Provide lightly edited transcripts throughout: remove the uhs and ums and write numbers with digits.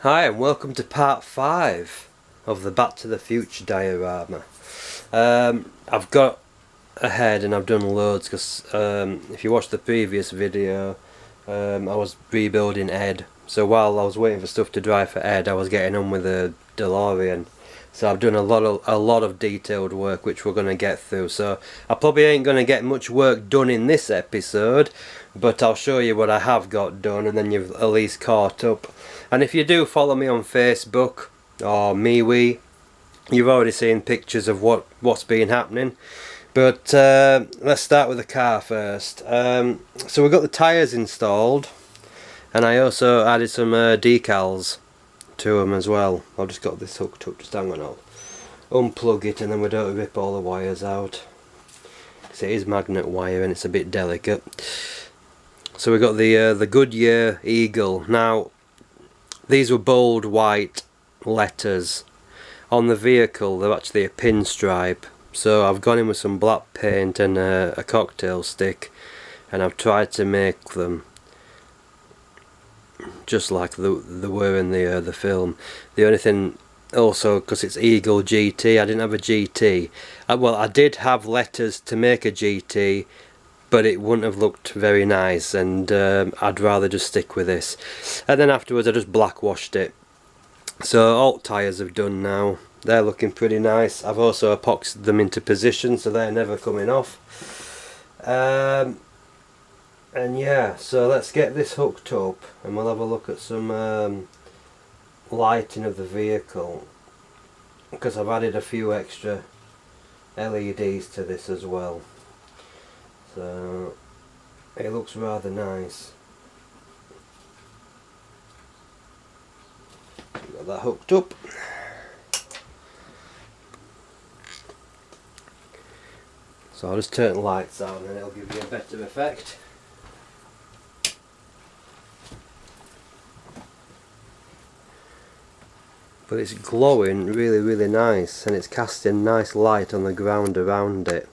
Hi and welcome to part 5 of the Back to the Future diorama. I've got ahead and I've done loads because if you watched the previous video I was rebuilding Ed, so while I was waiting for stuff to dry for Ed I was getting on with the Delorean. So I've done a lot of detailed work which we're going to get through, so I probably ain't going to get much work done in this episode, but I'll show you what I have got done and then you've at least caught up. And if you do follow me on Facebook or MeWe, you've already seen pictures of what's been happening. But let's start with the car first. So we've got the tyres installed, and I also added some decals to them as well. I've just got this hooked up, just hang on, I'll unplug it and then we don't rip all the wires out, because it is magnet wire and it's a bit delicate. So we've got the Goodyear Eagle. Now these were bold white letters. On the vehicle they're actually a pinstripe, so I've gone in with some black paint and a cocktail stick, and I've tried to make them just like they were in the film. The only thing also, because it's Eagle GT, I didn't have a GT. Well, I did have letters to make a GT, but it wouldn't have looked very nice, and I'd rather just stick with this. And then afterwards I just black washed it. So alt tyres have done now, they're looking pretty nice. I've also epoxied them into position so they're never coming off. And yeah, so let's get this hooked up and we'll have a look at some lighting of the vehicle, because I've added a few extra LEDs to this as well, so it looks rather nice. Got that hooked up. So I'll just turn the lights on and it'll give you a better effect. But it's glowing really nice, and it's casting nice light on the ground around it.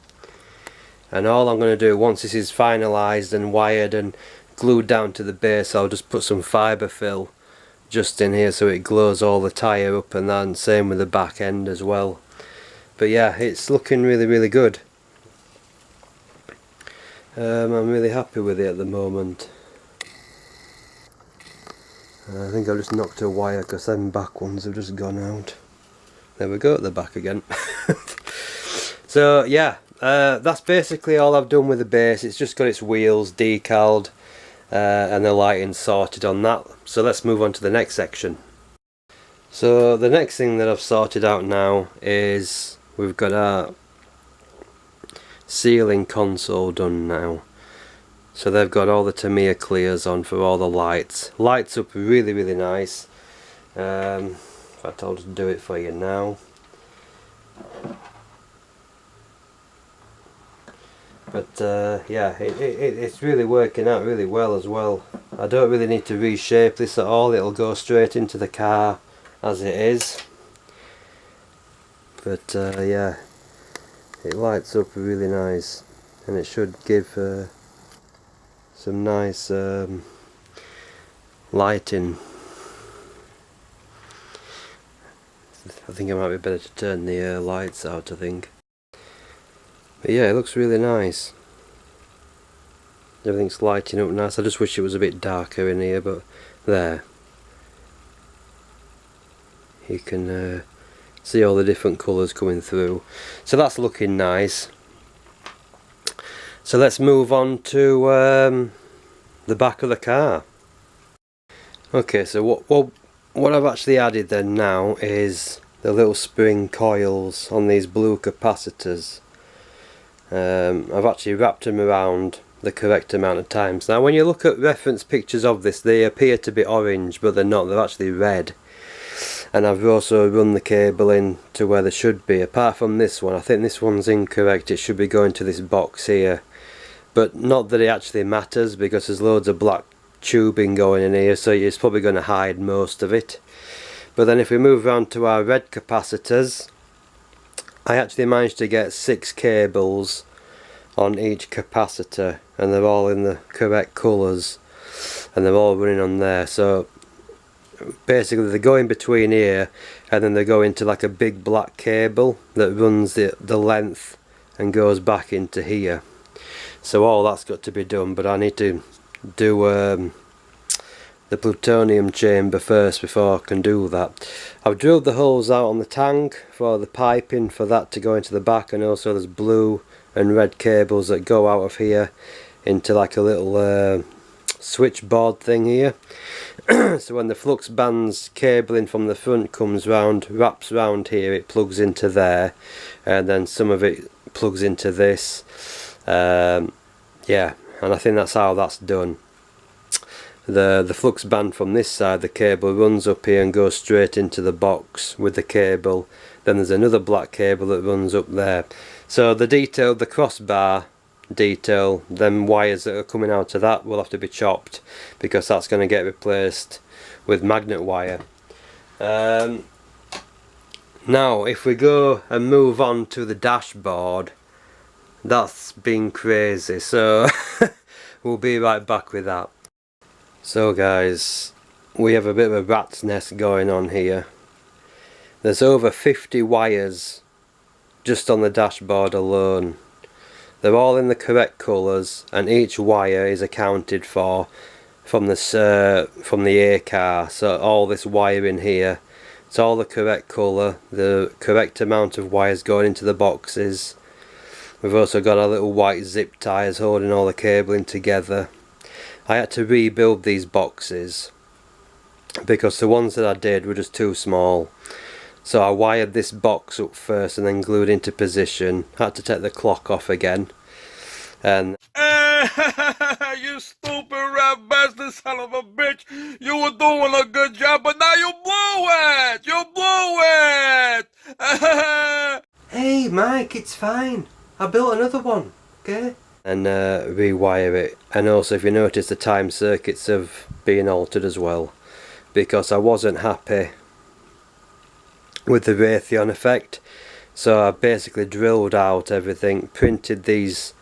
And all I'm going to do once this is finalised and wired and glued down to the base, I'll just put some fibre fill just in here so it glows all the tyre up, and then same with the back end as well. But yeah, it's looking really good. I'm really happy with it at the moment. I think I've just knocked a wire because them back ones have just gone out. There we go, at the back again. So yeah, that's basically all I've done with the base. It's just got its wheels decaled and the lighting sorted on that. So let's move on to the next section. So the next thing that I've sorted out now is we've got our ceiling console done now. So they've got all the Tamiya clears on for all the lights. Lights up really nice. In fact, I'll just do it for you now. But yeah, it's really working out really well as well. I don't really need to reshape this at all. It'll go straight into the car as it is. But yeah, it lights up really nice, and it should give some nice lighting. I think it might be better to turn the lights out, I think. But yeah, it looks really nice. Everything's lighting up nice. I just wish it was a bit darker in here, but there. You can see all the different colours coming through. So that's looking nice. So let's move on to the back of the car. Okay, so what I've actually added then now is the little spring coils on these blue capacitors. I've actually wrapped them around the correct amount of times. Now when you look at reference pictures of this, they appear to be orange, but they're not, they're actually red. And I've also run the cable in to where they should be. Apart from this one, I think this one's incorrect. It should be going to this box here. But not that it actually matters, because there's loads of black tubing going in here, so it's probably going to hide most of it. But then if we move around to our red capacitors, I actually managed to get 6 cables on each capacitor, and they're all in the correct colours, and they're all running on there. So basically they go in between here, and then they go into like a big black cable that runs the length and goes back into here. So all that's got to be done, but I need to do the plutonium chamber first before I can do that. I've drilled the holes out on the tank for the piping for that to go into the back, and also there's blue and red cables that go out of here into like a little switchboard thing here. So when the flux band's cabling from the front comes round, wraps round here, it plugs into there, and then some of it plugs into this. Yeah, and I think that's how that's done. The flux band from this side, the cable runs up here and goes straight into the box with the cable. Then there's another black cable that runs up there. So the detail, the crossbar detail, them wires that are coming out of that will have to be chopped, because that's going to get replaced with magnet wire. Now if we go and move on to the dashboard, that's been crazy, so we'll be right back with that. So guys, we have a bit of a rat's nest going on here. There's over 50 wires just on the dashboard alone. They're all in the correct colours, and each wire is accounted for from the A car. So all this wire in here, it's all the correct colour, the correct amount of wires going into the boxes. We've also got our little white zip ties holding all the cabling together. I had to rebuild these boxes because the ones that I did were just too small. So I wired this box up first and then glued into position. Had to take the clock off again. And you stupid rat bastard son of a bitch! You were doing a good job, but now you blew it! You blew it! Hey Mike, it's fine. I built another one, okay? And rewire it. And also, if you notice, the time circuits have been altered as well, because I wasn't happy with the Raytheon effect. So I basically drilled out everything, printed these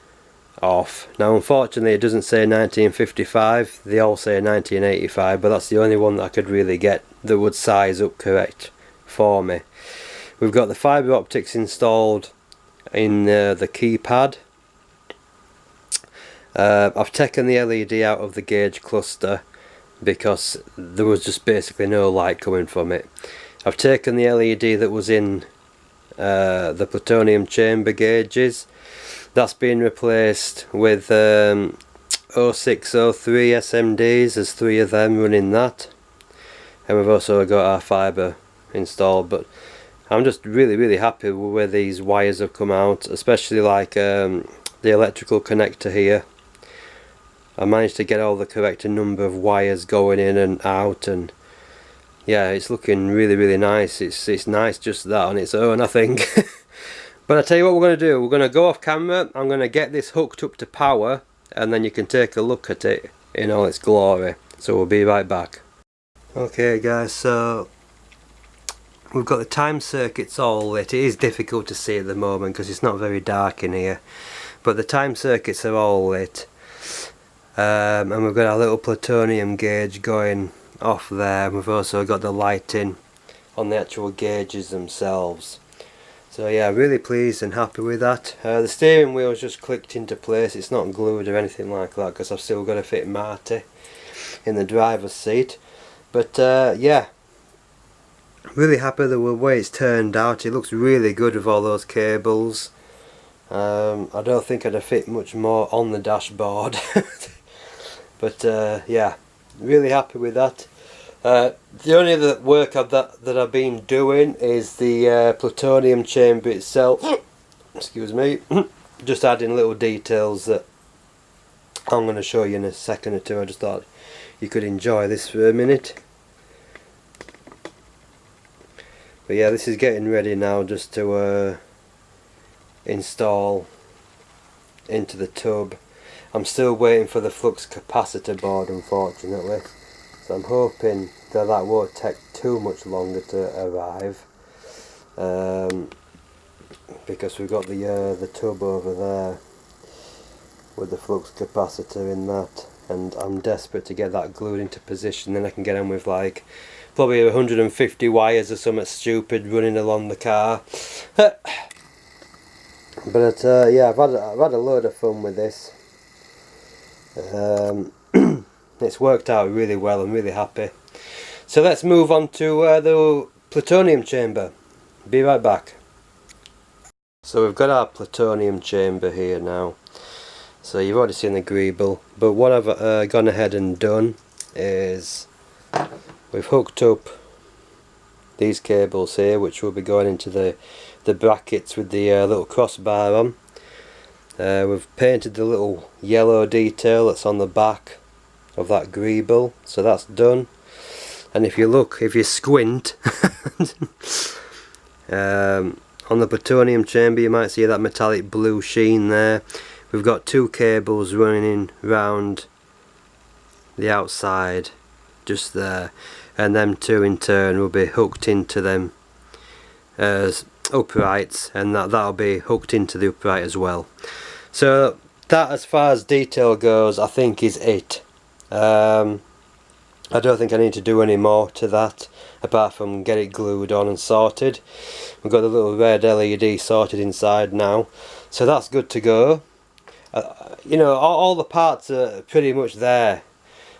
off. Now unfortunately it doesn't say 1955, they all say 1985, but that's the only one that I could really get that would size up correct for me. We've got the fibre optics installed in the keypad. I've taken the LED out of the gauge cluster because there was just basically no light coming from it. I've taken the LED that was in the plutonium chamber gauges. That's been replaced with 0603 SMDs. There's 3 of them running that, and we've also got our fibre installed. But I'm just really happy with where these wires have come out, especially like the electrical connector here. I managed to get all the correct number of wires going in and out, and yeah, it's looking really nice. It's nice just that on its own, I think. But I tell you what we're going to do. We're going to go off camera. I'm going to get this hooked up to power, and then you can take a look at it in all its glory. So we'll be right back. Okay guys, so we've got the time circuits all lit. It is difficult to see at the moment because it's not very dark in here, but the time circuits are all lit. And we've got our little plutonium gauge going off there. We've also got the lighting on the actual gauges themselves. So yeah, really pleased and happy with that. The steering wheel's just clicked into place. It's not glued or anything like that because I've still got to fit Marty in the driver's seat. But yeah, really happy with the way it's turned out. It looks really good with all those cables. I don't think I'd have fit much more on the dashboard. But yeah, really happy with that. The only other work that I've been doing is the plutonium chamber itself. Excuse me. Just adding little details that I'm going to show you in a second or two. I just thought you could enjoy this for a minute. But yeah, this is getting ready now just to install into the tub. I'm still waiting for the flux capacitor board, unfortunately. So I'm hoping that won't take too much longer to arrive, because we've got the tub over there with the flux capacitor in that, and I'm desperate to get that glued into position. Then I can get on with like probably 150 wires or something stupid running along the car. But yeah, I've had a load of fun with this. It's worked out really well. I'm really happy. So let's move on to the plutonium chamber. Be right back. So we've got our plutonium chamber here now. So you've already seen the greeble, but what I've gone ahead and done is we've hooked up these cables here, which will be going into the brackets with the little crossbar on. We've painted the little yellow detail that's on the back of that greeble, so that's done. And if you squint on the plutonium chamber, you might see that metallic blue sheen there. We've got two cables running round the outside just there, and them two in turn will be hooked into them as uprights, and that'll be hooked into the upright as well. So that, as far as detail goes, I think is it. I don't think I need to do any more to that apart from get it glued on and sorted. We've got the little red LED sorted inside now, so that's good to go. You know, all the parts are pretty much there.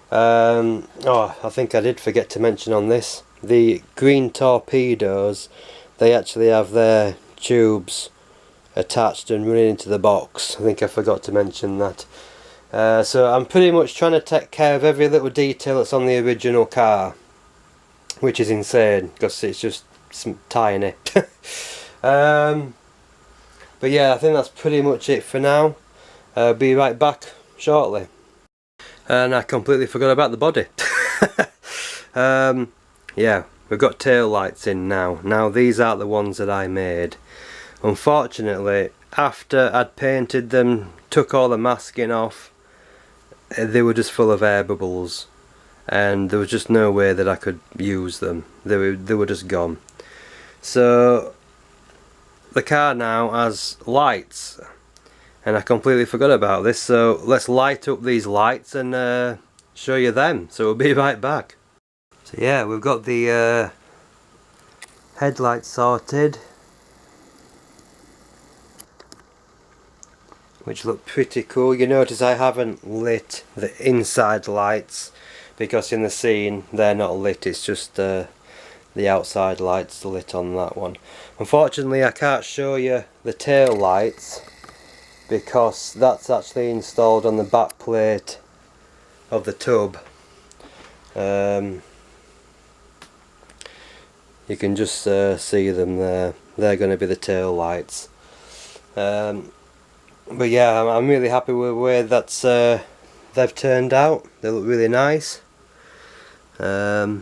Oh, I think I did forget to mention on this, the green torpedoes, they actually have their tubes attached and running into the box. I think I forgot to mention that. So I'm pretty much trying to take care of every little detail that's on the original car, which is insane because it's just tiny. But yeah, I think that's pretty much it for now. Be right back shortly. And I completely forgot about the body. Yeah, we've got tail lights in now. Now these aren't the ones that I made. Unfortunately, after I'd painted them, took all the masking off, they were just full of air bubbles, and there was just no way that I could use them. They were just gone. So the car now has lights, and I completely forgot about this, so let's light up these lights and show you them. So we'll be right back. So yeah, we've got the headlights sorted, which look pretty cool. You notice I haven't lit the inside lights because in the scene they're not lit, it's just the outside lights lit on that one. Unfortunately I can't show you the tail lights because that's actually installed on the back plate of the tub. You can just see them there. They're going to be the tail lights. But yeah, I'm really happy with the way that's they've turned out. They look really nice. I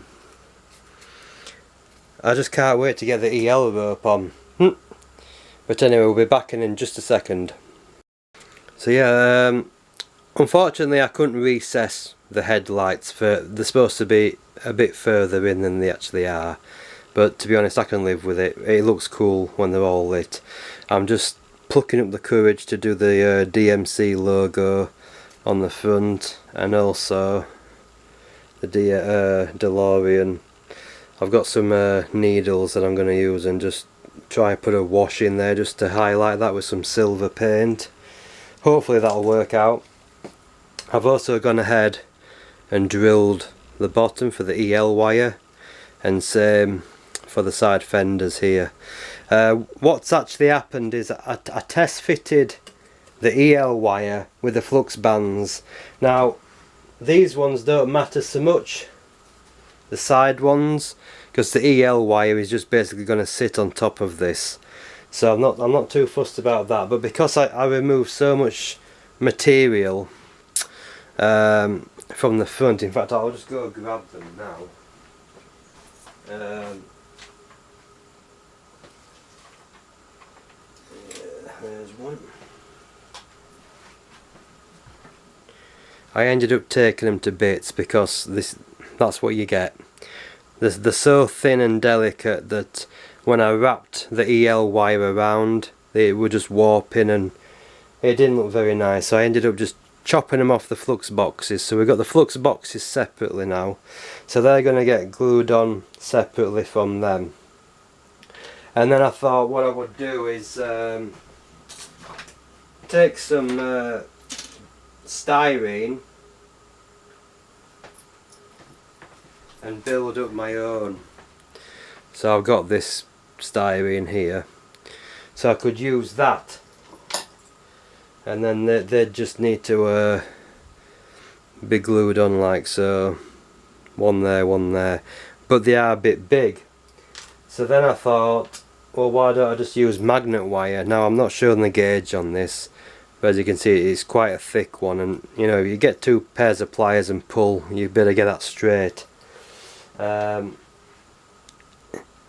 just can't wait to get the EL rope on. But anyway, we'll be back in just a second. So yeah, unfortunately I couldn't recess the headlights. They're supposed to be a bit further in than they actually are. But to be honest, I can live with it. It looks cool when they're all lit. I'm just plucking up the courage to do the DMC logo on the front, and also the Delorean. I've got some needles that I'm going to use and just try and put a wash in there just to highlight that with some silver paint. Hopefully that'll work out. I've also gone ahead and drilled the bottom for the EL wire, and same for the side fenders here. What's actually happened is I test fitted the EL wire with the flux bands. Now these ones don't matter so much, the side ones, because the EL wire is just basically going to sit on top of this. So I'm not too fussed about that. But because I removed so much material from the front, in fact I'll just go grab them now. There's one. I ended up taking them to bits because that's what you get. They're so thin and delicate that when I wrapped the EL wire around, they were just warping and it didn't look very nice. So I ended up just chopping them off the flux boxes. So we've got the flux boxes separately now, so they're going to get glued on separately from them. And then I thought what I would do is take some styrene and build up my own. So I've got this styrene here, so I could use that, and then they just need to be glued on like so, one there, but they are a bit big. So then I thought, well, why don't I just use magnet wire? Now I'm not showing the gauge on this, but as you can see it's quite a thick one, and you know, you get 2 pairs of pliers and pull, you better get that straight.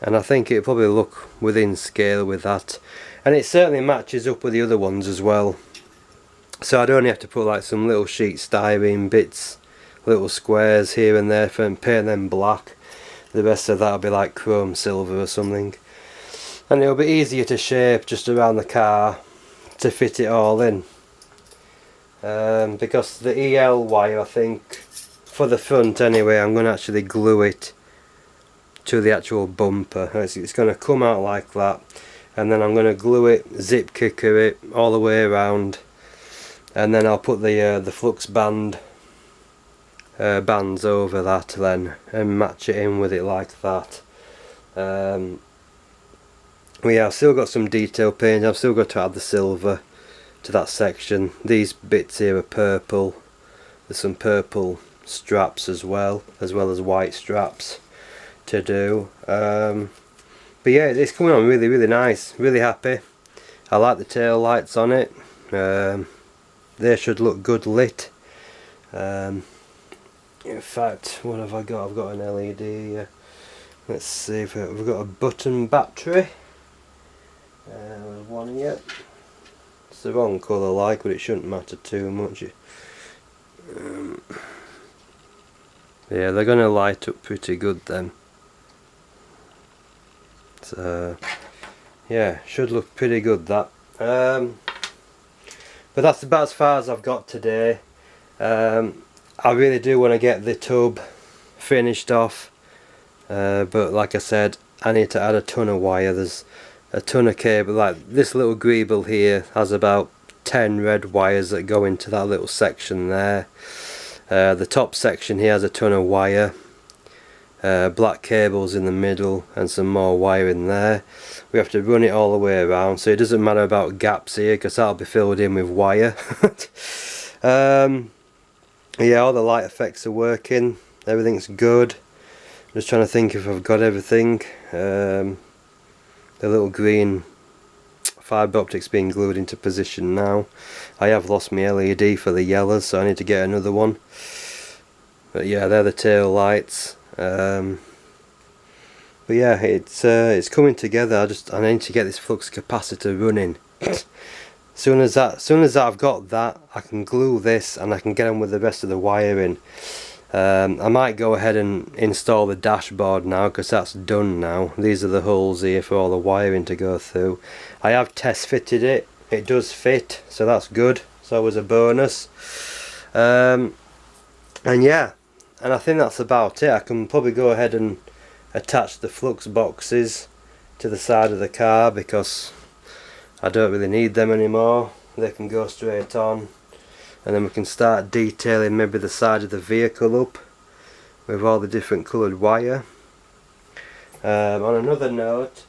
And I think it'll probably look within scale with that, and it certainly matches up with the other ones as well. So I'd only have to put like some little sheet styrene bits, little squares here and there, and paint them black. The rest of that will be like chrome silver or something, and it'll be easier to shape just around the car to fit it all in, because the EL wire, I think for the front anyway, I'm going to actually glue it to the actual bumper. It's going to come out like that, and then I'm going to glue it, zip kicker it all the way around, and then I'll put the flux bands over that then and match it in with it like that. Yeah, I've still got some detail paint. I've still got to add the silver to that section. These bits here are purple. There's some purple straps as well as white straps to do. But yeah, it's coming on really, really nice. Really happy. I like the tail lights on it. They should look good lit. In fact, what have I got? I've got an LED here. Let's see if we've got a button battery. There's one here. It's the wrong colour like, but it shouldn't matter too much. Yeah, they're going to light up pretty good then. So yeah, should look pretty good that. But that's about as far as I've got today. I really do want to get the tub finished off, but like I said, I need to add a ton of wire. There's a ton of cable. Like this little greeble here has about 10 red wires that go into that little section there. The top section here has a ton of wire, black cables in the middle, and some more wire in there. We have to run it all the way around, so it doesn't matter about gaps here because that'll be filled in with wire. Yeah, all the light effects are working, everything's good. I'm just trying to think if I've got everything. The little green fibre optic's being glued into position now. I have lost my LED for the yellows, so I need to get another one. But yeah, they're the tail lights. But yeah, it's coming together. I need to get this flux capacitor running. Soon as I've got that, I can glue this and I can get on with the rest of the wiring. I might go ahead and install the dashboard now because that's done now. These are the holes here for all the wiring to go through. I have test fitted it. It does fit, so that's good. So it was a bonus. And yeah, and I think that's about it. I can probably go ahead and attach the flux boxes to the side of the car because I don't really need them anymore. They can go straight on, and then we can start detailing maybe the side of the vehicle up with all the different coloured wire. On another note,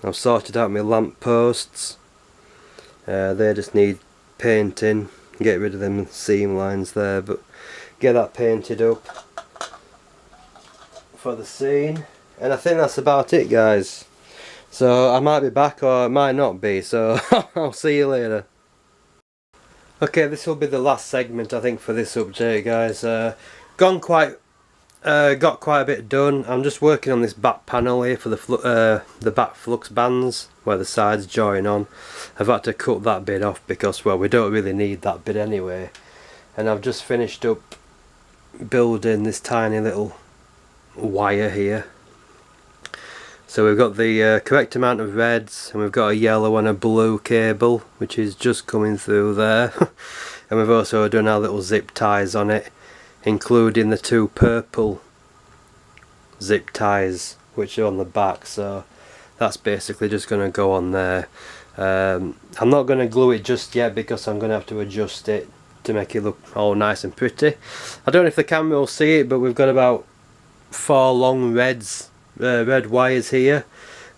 I've sorted out my lamp posts. They just need painting. Get rid of them seam lines there, but get that painted up for the scene. And I think that's about it, guys. So I might be back or it might not be, so I'll see you later. Okay, this will be the last segment I think for this update, guys. Got quite a bit done. I'm just working on this back panel here for the back flux bands where the sides join on. I've had to cut that bit off because, well, we don't really need that bit anyway. And I've just finished up building this tiny little wire here. So we've got the correct amount of reds, and we've got a yellow and a blue cable, which is just coming through there. And we've also done our little zip ties on it, including the 2 purple zip ties which are on the back. So that's basically just going to go on there. I'm not going to glue it just yet because I'm going to have to adjust it to make it look all nice and pretty. I don't know if the camera will see it, but we've got about 4 long red wires here.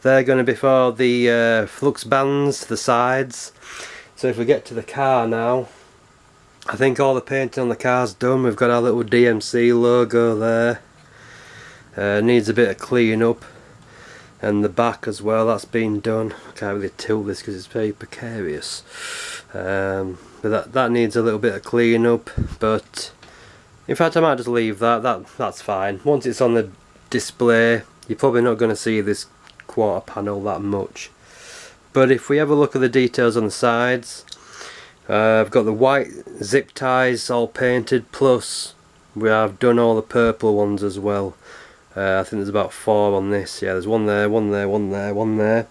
They're going to be for the flux bands, the sides. So if we get to the car now, I think all the painting on the car's done. We've got our little DMC logo there. Needs a bit of clean up, and the back as well, that's been done. I can't really tilt this because it's very precarious, but that needs a little bit of clean up. But in fact, I might just leave that's fine. Once it's on the display, you're probably not going to see this quarter panel that much. But if we have a look at the details on the sides, I've got the white zip ties all painted, plus we have done all the purple ones as well. I think there's about 4 on this. Yeah, there's one there, one there, one there, one there,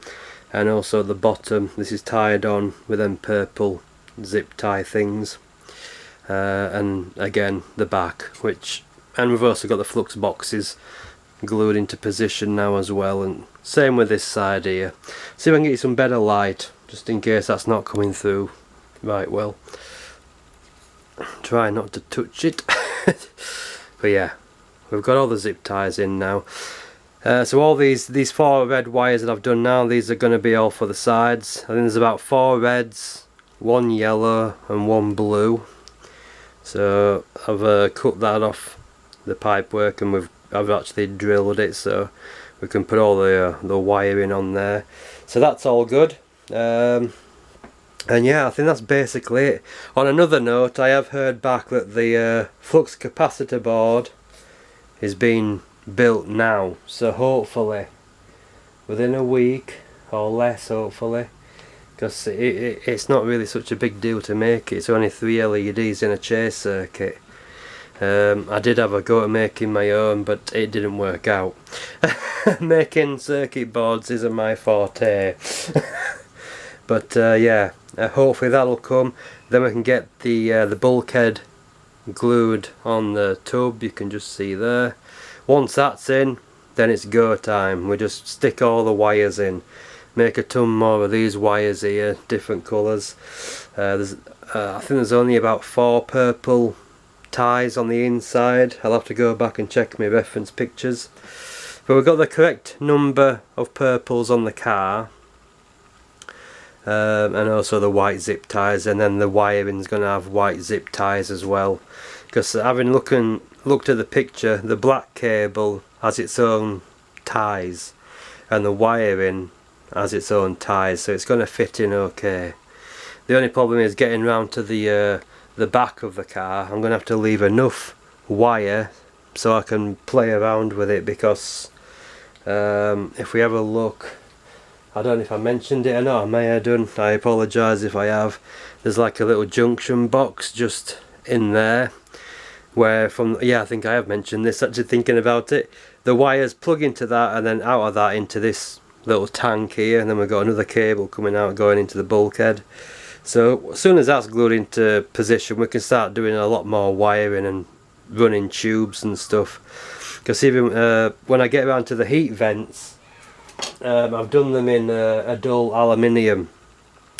and also at the bottom this is tied on with them purple zip tie things. And again the back, and we've also got the flux boxes glued into position now as well, and same with this side here. See if I can get you some better light, just in case that's not coming through right well. Try not to touch it. But yeah, we've got all the zip ties in now. So all these 4 red wires that I've done now, these are going to be all for the sides. I think there's about 4 reds, 1 yellow and 1 blue. So I've cut that off the pipework, and I've actually drilled it so we can put all the wiring on there. So that's all good. And yeah, I think that's basically it. On another note, I have heard back that the flux capacitor board is being built now, so hopefully within a week or less, hopefully, because it's not really such a big deal to make it. It's only 3 LEDs in a chase circuit. I did have a go at making my own, but it didn't work out. Making circuit boards isn't my forte. But yeah, hopefully that'll come. Then we can get the bulkhead glued on the tub. You can just see there. Once that's in, then it's go time. We just stick all the wires in, make a ton more of these wires here, different colours. I think there's only about 4 purple ties on the inside. I'll have to go back and check my reference pictures, but we've got the correct number of purples on the car. And also the white zip ties, and then the wiring's going to have white zip ties as well, because having looked at the picture, the black cable has its own ties and the wiring has its own ties, so it's going to fit in okay. The only problem is getting round to the back of the car. I'm going to have to leave enough wire so I can play around with it, because if we have a look, I don't know if I mentioned it or not, I may have done, I apologise if I have. There's like a little junction box just in there, where I think I have mentioned this, actually thinking about it. The wires plug into that, and then out of that into this little tank here, and then we've got another cable coming out going into the bulkhead. So as soon as that's glued into position, we can start doing a lot more wiring and running tubes and stuff. Because even when I get around to the heat vents, I've done them in a dull aluminium.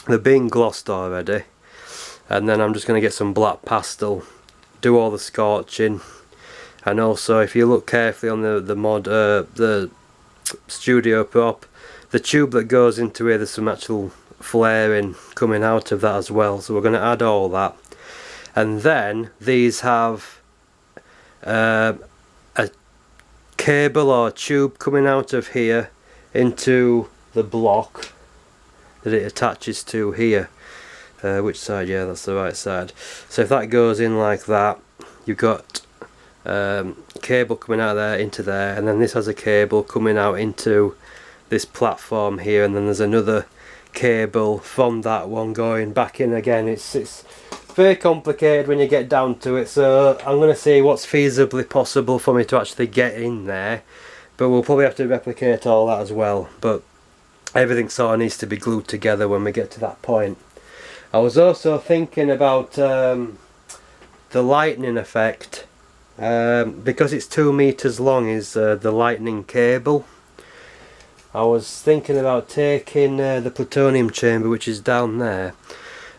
They're being glossed already, and then I'm just going to get some black pastel, do all the scorching, and also if you look carefully on the studio prop, the tube that goes into here, there's some actual flaring coming out of that as well, so we're going to add all that. And then these have a cable or tube coming out of here into the block that it attaches to here. Which side? Yeah, that's the right side. So if that goes in like that, you've got cable coming out of there into there, and then this has a cable coming out into this platform here, and then there's another cable from that one going back in again. It's very complicated when you get down to it, so I'm going to see what's feasibly possible for me to actually get in there, but we'll probably have to replicate all that as well. But everything sort of needs to be glued together when we get to that point. I was also thinking about the lightning effect. Because it's 2 meters long is the lightning cable. I was thinking about taking the plutonium chamber, which is down there,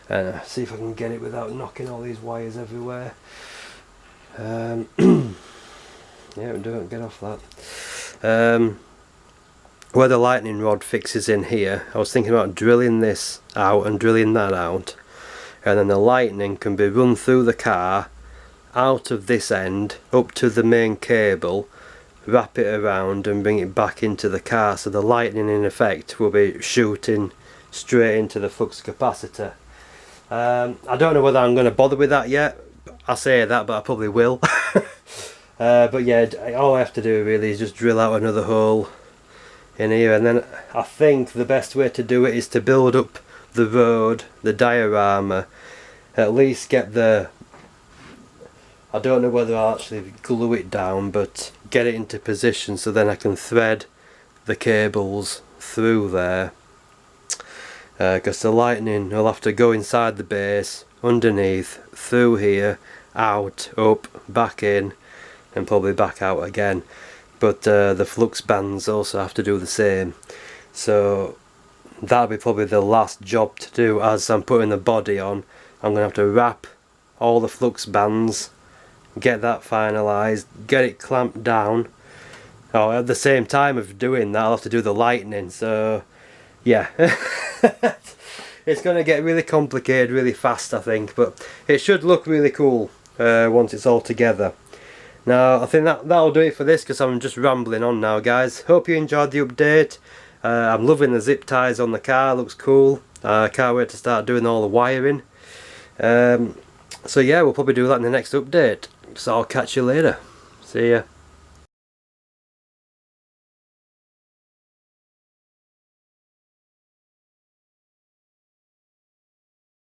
and see if I can get it without knocking all these wires everywhere. Yeah, don't get off that. Where the lightning rod fixes in here, I was thinking about drilling this out and drilling that out, and then the lightning can be run through the car, out of this end, up to the main cable, wrap it around and bring it back into the car, so the lightning in effect will be shooting straight into the flux capacitor. I don't know whether I'm going to bother with that yet. I say that, but I probably will. But yeah, all I have to do really is just drill out another hole in here, and then I think the best way to do it is to build up the road, the diorama, at least get the, I don't know whether I'll actually glue it down, but get it into position so then I can thread the cables through there, because the lightning will have to go inside the base, underneath, through here, out, up, back in, and probably back out again. But the flux bands also have to do the same, so that'll be probably the last job to do. As I'm putting the body on, I'm going to have to wrap all the flux bands, get that finalised, get it clamped down. Oh, at the same time of doing that I'll have to do the lightning, so yeah. It's going to get really complicated really fast, I think, but it should look really cool once it's all together. Now I think that'll do it for this, because I'm just rambling on now, guys. Hope you enjoyed the update. I'm loving the zip ties on the car, looks cool. Can't wait to start doing all the wiring. So yeah, we'll probably do that in the next update. So I'll catch you later. See ya.